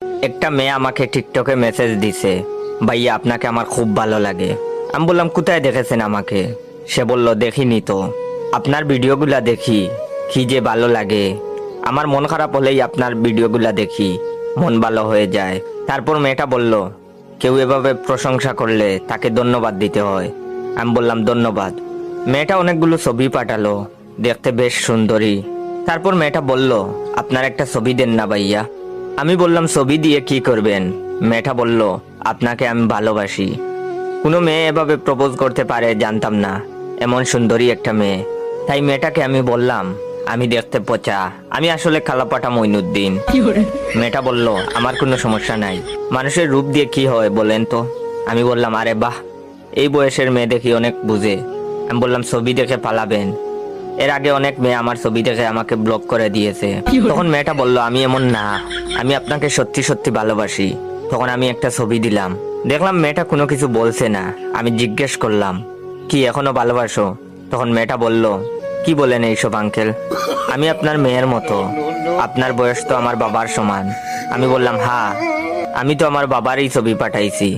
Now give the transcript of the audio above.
একটা মেয়ে আমাকে টিকটকে মেসেজ দিছে, ভাইয়া আপনাকে আমার খুব ভালো লাগে। আমি বললাম কোথায় দেখেছেন আমাকে? সে বলল দেখিনি তো, আপনার ভিডিওগুলা দেখি, কি যে ভালো লাগে। আমার মন খারাপ হলেই আপনার ভিডিওগুলা দেখি, মন ভালো হয়ে যায়। তারপর মেয়েটা বলল, কেউ এভাবে প্রশংসা করলে তাকে ধন্যবাদ দিতে হয়। আমি বললাম ধন্যবাদ। মেয়েটা অনেকগুলো ছবি পাঠালো, দেখতে বেশ সুন্দরী। তারপর মেয়েটা বলল, আপনার একটা ছবি দেন না ভাইয়া। আমি বললাম ছবি দিয়ে কি করবেন? মেয়েটা বলল, আপনাকে আমি ভালোবাসি। কোনো মেয়ে এভাবে প্রপোজ করতে পারে জানতাম না, এমন সুন্দরী একটা মেয়ে। তাই মেয়েটাকে আমি বললাম, আমি দেখতে পচা, আমি আসলে কালাপাটা মইনুদ্দিন। মেয়েটা বলল, আমার কোনো সমস্যা নাই, মানুষের রূপ দিয়ে কি হয় বলেন তো? আমি বললাম, আরে বাহ, এই বয়সের মেয়ে দেখি অনেক বুঝে। আমি বললাম ছবি দেখে পালাবেন। এর আগে অনেক মেয়ে আমার ছবি দেখে আমাকে ব্লক করে দিয়েছে। তখন মেয়েটা বলল, আমি এমন না, আমি আপনাকে সত্যি সত্যি ভালোবাসি। তখন আমি একটা ছবি দিলাম, দেখলাম মেয়েটা কোনো কিছু বলছে না। আমি জিজ্ঞেস করলাম, কি এখনো ভালোবাসো? তখন মেয়েটা বলল, কি বলেন এইসব আঙ্কেল, আমি আপনার মেয়ের মতো, আপনার বয়স তো আমার বাবার সমান। আমি বললাম, হ্যাঁ, আমি তো আমার বাবারই ছবি পাঠাইছি।